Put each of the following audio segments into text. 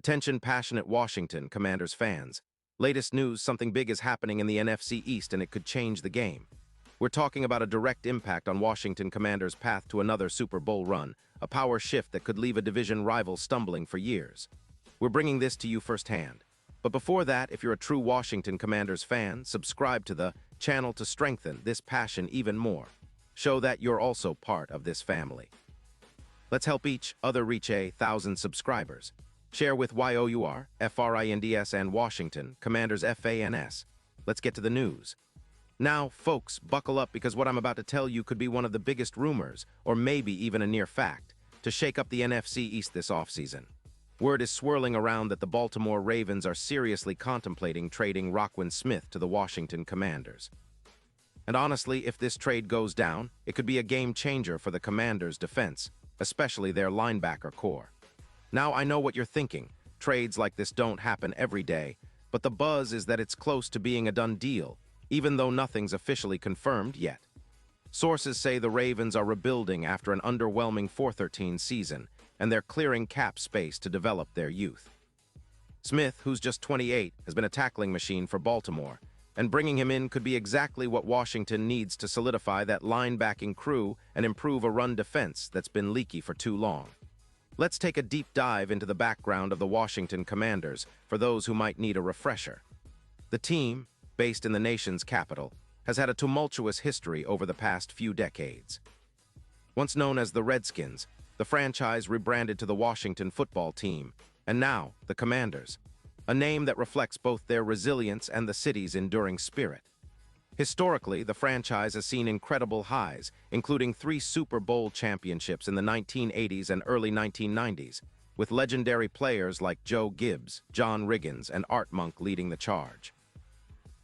Attention passionate Washington Commanders fans. Latest news, something big is happening in the NFC East and it could change the game. We're talking about a direct impact on Washington Commanders' path to another Super Bowl run, a power shift that could leave a division rival stumbling for years. We're bringing this to you firsthand. But before that, if you're a true Washington Commanders fan, subscribe to the channel to strengthen this passion even more. Show that you're also part of this family. Let's help each other reach 1,000 subscribers. Share with YOUR, FRINDS, and Washington Commanders FANS. Let's get to the news. Now, folks, buckle up because what I'm about to tell you could be one of the biggest rumors, or maybe even a near fact, to shake up the NFC East this offseason. Word is swirling around that the Baltimore Ravens are seriously contemplating trading Roquan Smith to the Washington Commanders. And honestly, if this trade goes down, it could be a game changer for the Commanders' defense, especially their linebacker core. Now, I know what you're thinking. Trades like this don't happen every day, but the buzz is that it's close to being a done deal, even though nothing's officially confirmed yet. Sources say the Ravens are rebuilding after an underwhelming 4-13 season, and they're clearing cap space to develop their youth. Smith, who's just 28, has been a tackling machine for Baltimore, and bringing him in could be exactly what Washington needs to solidify that linebacking crew and improve a run defense that's been leaky for too long. Let's take a deep dive into the background of the Washington Commanders for those who might need a refresher. The team, based in the nation's capital, has had a tumultuous history over the past few decades. Once known as the Redskins, the franchise rebranded to the Washington Football Team, and now the Commanders, a name that reflects both their resilience and the city's enduring spirit. Historically, the franchise has seen incredible highs, including 3 Super Bowl championships in the 1980s and early 1990s, with legendary players like Joe Gibbs, John Riggins, and Art Monk leading the charge.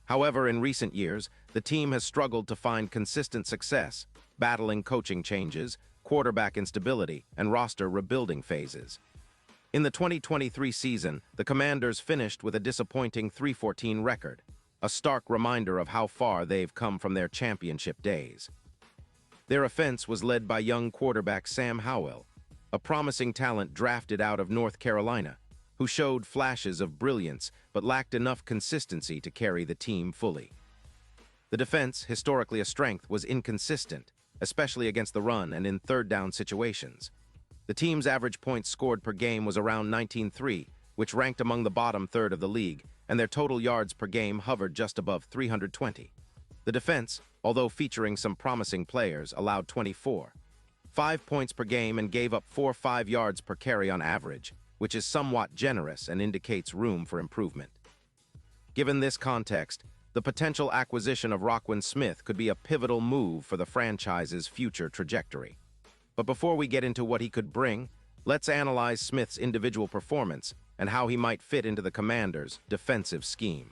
However, in recent years, the team has struggled to find consistent success, battling coaching changes, quarterback instability, and roster rebuilding phases. In the 2023 season, the Commanders finished with a disappointing 3-14 record, a stark reminder of how far they've come from their championship days. Their offense was led by young quarterback Sam Howell, a promising talent drafted out of North Carolina, who showed flashes of brilliance but lacked enough consistency to carry the team fully. The defense, historically a strength, was inconsistent, especially against the run and in third-down situations. The team's average points scored per game was around 19.3, which ranked among the bottom third of the league, and their total yards per game hovered just above 320. The defense, although featuring some promising players, allowed 24.5 points per game and gave up 4.5 yards per carry on average, which is somewhat generous and indicates room for improvement. Given this context, the potential acquisition of Roquan Smith could be a pivotal move for the franchise's future trajectory. But before we get into what he could bring, let's analyze Smith's individual performance and how he might fit into the Commanders' defensive scheme.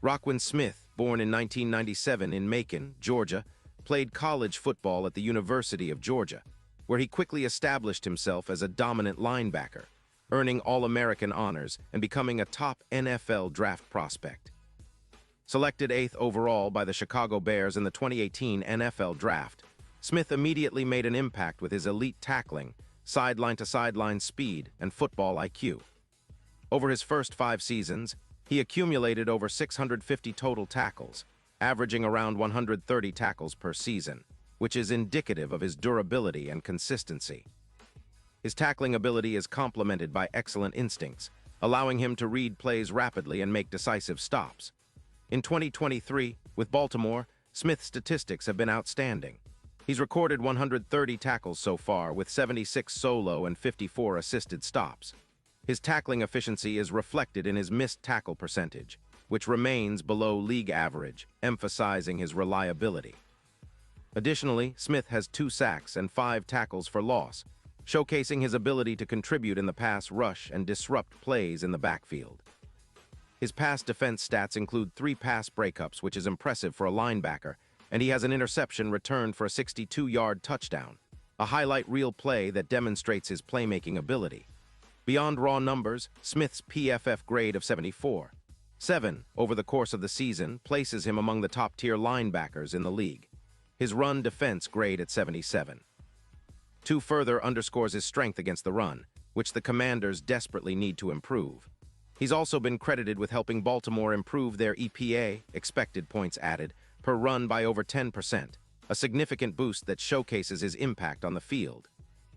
Roquan Smith, born in 1997 in Macon, Georgia, played college football at the University of Georgia, where he quickly established himself as a dominant linebacker, earning All-American honors and becoming a top NFL draft prospect. Selected 8th overall by the Chicago Bears in the 2018 NFL Draft, Smith immediately made an impact with his elite tackling, sideline-to-sideline speed, and football IQ. Over his first 5 seasons, he accumulated over 650 total tackles, averaging around 130 tackles per season, which is indicative of his durability and consistency. His tackling ability is complemented by excellent instincts, allowing him to read plays rapidly and make decisive stops. In 2023, with Baltimore, Smith's statistics have been outstanding. He's recorded 130 tackles so far, with 76 solo and 54 assisted stops. His tackling efficiency is reflected in his missed tackle percentage, which remains below league average, emphasizing his reliability. Additionally, Smith has 2 sacks and 5 tackles for loss, showcasing his ability to contribute in the pass rush and disrupt plays in the backfield. His pass defense stats include 3 pass breakups, which is impressive for a linebacker, and he has an interception returned for a 62-yard touchdown, a highlight reel play that demonstrates his playmaking ability. Beyond raw numbers, Smith's PFF grade of 74.7 over the course of the season places him among the top-tier linebackers in the league. His run defense grade at 77.2 further underscores his strength against the run, which the Commanders desperately need to improve. He's also been credited with helping Baltimore improve their EPA, expected points added, per run by over 10%, a significant boost that showcases his impact on the field.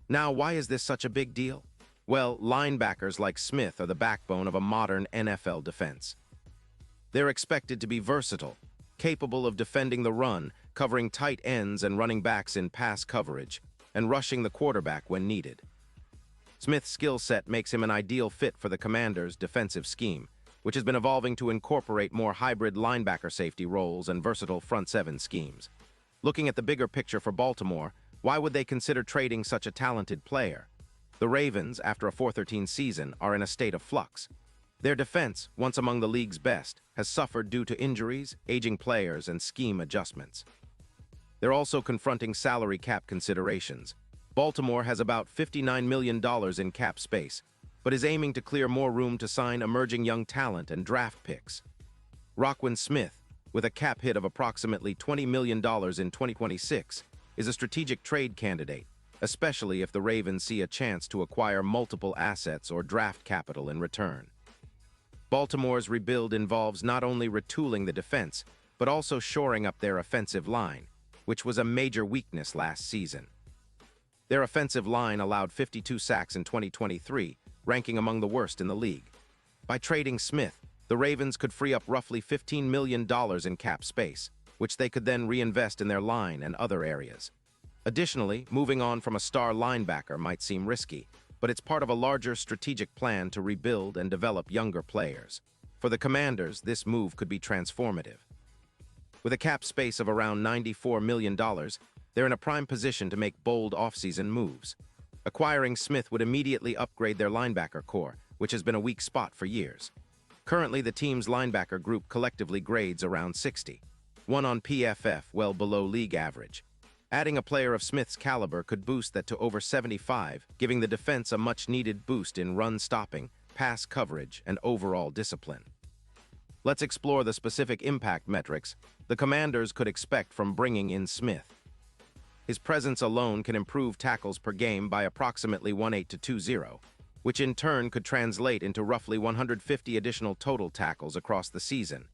Now, why is this such a big deal? Well, linebackers like Smith are the backbone of a modern NFL defense. They're expected to be versatile, capable of defending the run, covering tight ends and running backs in pass coverage, and rushing the quarterback when needed. Smith's skill set makes him an ideal fit for the Commanders' defensive scheme, which has been evolving to incorporate more hybrid linebacker safety roles and versatile front seven schemes. Looking at the bigger picture for Baltimore, why would they consider trading such a talented player? The Ravens, after a 4-13 season, are in a state of flux. Their defense, once among the league's best, has suffered due to injuries, aging players, and scheme adjustments. They're also confronting salary cap considerations. Baltimore has about $59 million in cap space, but is aiming to clear more room to sign emerging young talent and draft picks. Roquan Smith, with a cap hit of approximately $20 million in 2026, is a strategic trade candidate, especially if the Ravens see a chance to acquire multiple assets or draft capital in return. Baltimore's rebuild involves not only retooling the defense, but also shoring up their offensive line, which was a major weakness last season. Their offensive line allowed 52 sacks in 2023, ranking among the worst in the league. By trading Smith, the Ravens could free up roughly $15 million in cap space, which they could then reinvest in their line and other areas. Additionally, moving on from a star linebacker might seem risky, but it's part of a larger strategic plan to rebuild and develop younger players. For the Commanders, this move could be transformative. With a cap space of around $94 million, they're in a prime position to make bold offseason moves. Acquiring Smith would immediately upgrade their linebacker core, which has been a weak spot for years. Currently, the team's linebacker group collectively grades around 60, one on PFF well below league average. Adding a player of Smith's caliber could boost that to over 75, giving the defense a much-needed boost in run stopping, pass coverage, and overall discipline. Let's explore the specific impact metrics the Commanders could expect from bringing in Smith. His presence alone can improve tackles per game by approximately 1.8 to 2.0, which in turn could translate into roughly 150 additional total tackles across the season,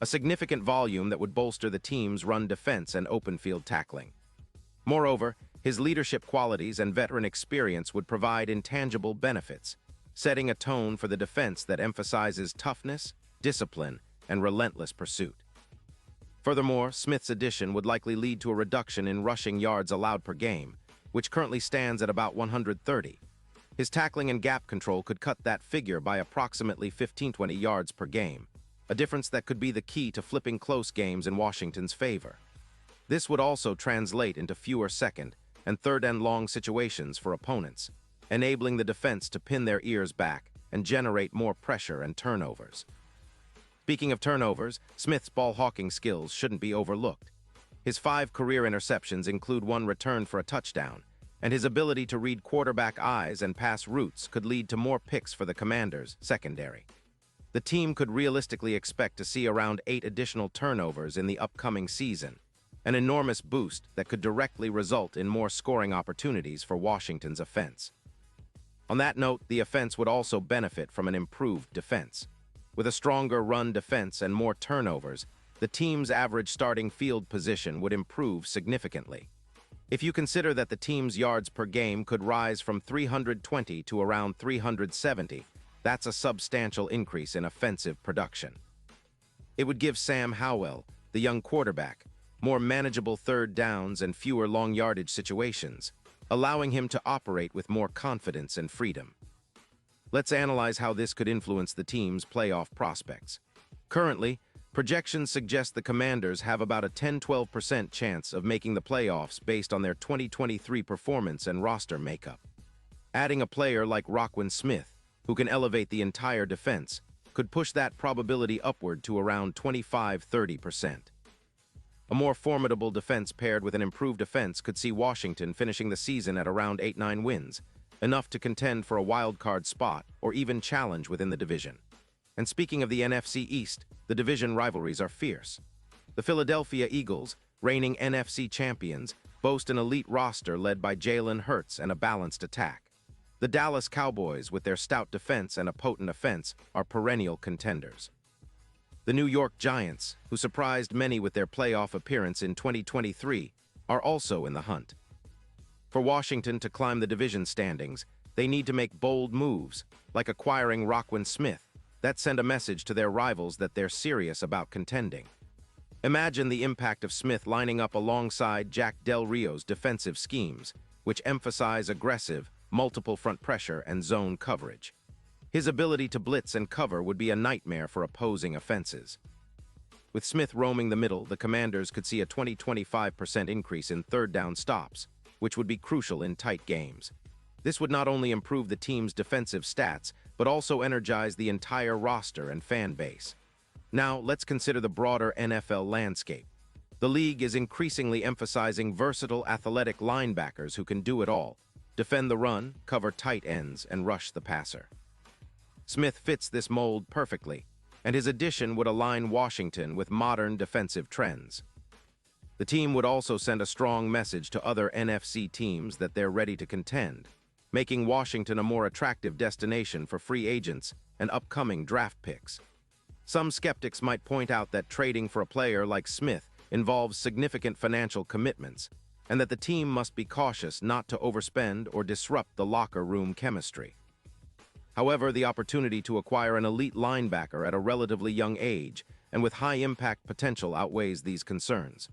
a significant volume that would bolster the team's run defense and open field tackling. Moreover, his leadership qualities and veteran experience would provide intangible benefits, setting a tone for the defense that emphasizes toughness, discipline, and relentless pursuit. Furthermore, Smith's addition would likely lead to a reduction in rushing yards allowed per game, which currently stands at about 130. His tackling and gap control could cut that figure by approximately 15-20 yards per game, a difference that could be the key to flipping close games in Washington's favor. This would also translate into fewer second and third and long situations for opponents, enabling the defense to pin their ears back and generate more pressure and turnovers. Speaking of turnovers, Smith's ball-hawking skills shouldn't be overlooked. His 5 career interceptions include 1 return for a touchdown, and his ability to read quarterback eyes and pass routes could lead to more picks for the Commanders' secondary. The team could realistically expect to see around 8 additional turnovers in the upcoming season, an enormous boost that could directly result in more scoring opportunities for Washington's offense. On that note, the offense would also benefit from an improved defense. With a stronger run defense and more turnovers, the team's average starting field position would improve significantly. If you consider that the team's yards per game could rise from 320 to around 370, that's a substantial increase in offensive production. It would give Sam Howell, the young quarterback, more manageable third downs and fewer long yardage situations, allowing him to operate with more confidence and freedom. Let's analyze how this could influence the team's playoff prospects. Currently, projections suggest the Commanders have about a 10-12% chance of making the playoffs based on their 2023 performance and roster makeup. Adding a player like Roquan Smith, who can elevate the entire defense, could push that probability upward to around 25-30%. A more formidable defense paired with an improved offense could see Washington finishing the season at around 8-9 wins, enough to contend for a wild-card spot or even challenge within the division. And speaking of the NFC East, the division rivalries are fierce. The Philadelphia Eagles, reigning NFC champions, boast an elite roster led by Jalen Hurts and a balanced attack. The Dallas Cowboys, with their stout defense and a potent offense, are perennial contenders. The New York Giants, who surprised many with their playoff appearance in 2023, are also in the hunt. For Washington to climb the division standings, they need to make bold moves, like acquiring Roquan Smith, that send a message to their rivals that they're serious about contending. Imagine the impact of Smith lining up alongside Jack Del Rio's defensive schemes, which emphasize aggressive, multiple front pressure and zone coverage. His ability to blitz and cover would be a nightmare for opposing offenses. With Smith roaming the middle, the Commanders could see a 20-25% increase in third down stops, which would be crucial in tight games. This would not only improve the team's defensive stats, but also energize the entire roster and fan base. Now, let's consider the broader NFL landscape. The league is increasingly emphasizing versatile athletic linebackers who can do it all: defend the run, cover tight ends, and rush the passer. Smith fits this mold perfectly, and his addition would align Washington with modern defensive trends. The team would also send a strong message to other NFC teams that they're ready to contend, making Washington a more attractive destination for free agents and upcoming draft picks. Some skeptics might point out that trading for a player like Smith involves significant financial commitments, and that the team must be cautious not to overspend or disrupt the locker room chemistry. However, the opportunity to acquire an elite linebacker at a relatively young age and with high impact potential outweighs these concerns.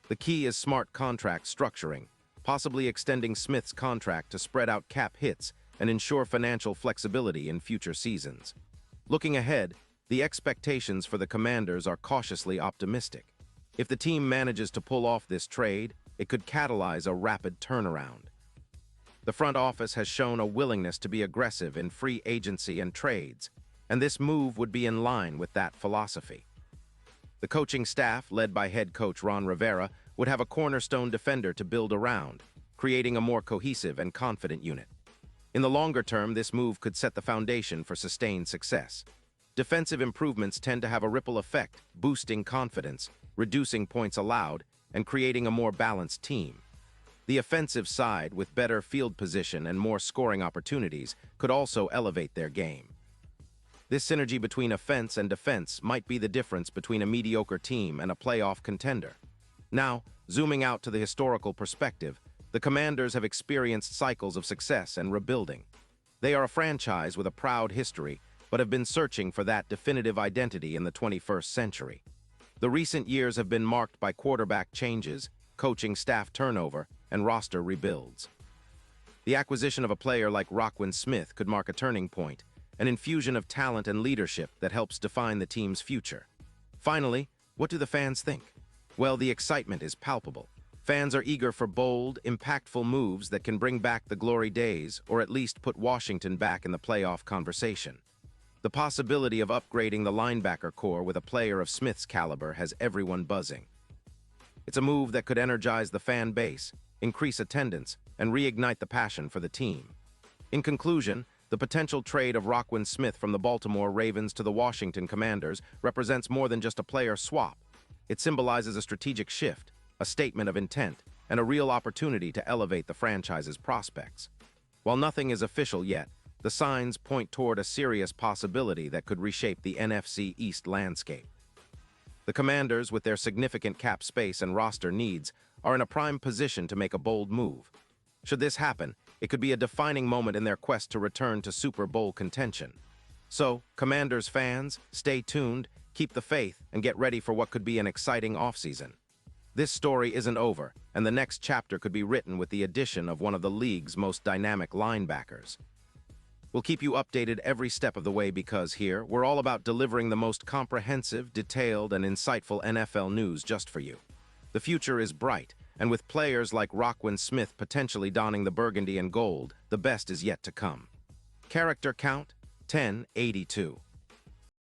The key is smart contract structuring, possibly extending Smith's contract to spread out cap hits and ensure financial flexibility in future seasons. Looking ahead, the expectations for the Commanders are cautiously optimistic. If the team manages to pull off this trade, it could catalyze a rapid turnaround. The front office has shown a willingness to be aggressive in free agency and trades, and this move would be in line with that philosophy. The coaching staff, led by head coach Ron Rivera, would have a cornerstone defender to build around, creating a more cohesive and confident unit. In the longer term, this move could set the foundation for sustained success. Defensive improvements tend to have a ripple effect, boosting confidence, reducing points allowed, and creating a more balanced team. The offensive side, with better field position and more scoring opportunities, could also elevate their game. This synergy between offense and defense might be the difference between a mediocre team and a playoff contender. Now, zooming out to the historical perspective, the Commanders have experienced cycles of success and rebuilding. They are a franchise with a proud history, but have been searching for that definitive identity in the 21st century. The recent years have been marked by quarterback changes, coaching staff turnover, and roster rebuilds. The acquisition of a player like Roquan Smith could mark a turning point, an infusion of talent and leadership that helps define the team's future. Finally, what do the fans think? Well, the excitement is palpable. Fans are eager for bold, impactful moves that can bring back the glory days, or at least put Washington back in the playoff conversation. The possibility of upgrading the linebacker core with a player of Smith's caliber has everyone buzzing. It's a move that could energize the fan base, increase attendance, and reignite the passion for the team. In conclusion, the potential trade of Roquan Smith from the Baltimore Ravens to the Washington Commanders represents more than just a player swap. It symbolizes a strategic shift, a statement of intent, and a real opportunity to elevate the franchise's prospects. While nothing is official yet, the signs point toward a serious possibility that could reshape the NFC East landscape. The Commanders, with their significant cap space and roster needs, are in a prime position to make a bold move. Should this happen, it could be a defining moment in their quest to return to Super Bowl contention. So, Commanders fans, stay tuned, keep the faith, and get ready for what could be an exciting offseason. This story isn't over, and the next chapter could be written with the addition of one of the league's most dynamic linebackers. We'll keep you updated every step of the way because here, we're all about delivering the most comprehensive, detailed, and insightful NFL news just for you. The future is bright, and with players like Roquan Smith potentially donning the burgundy and gold, the best is yet to come. Character count, 1082.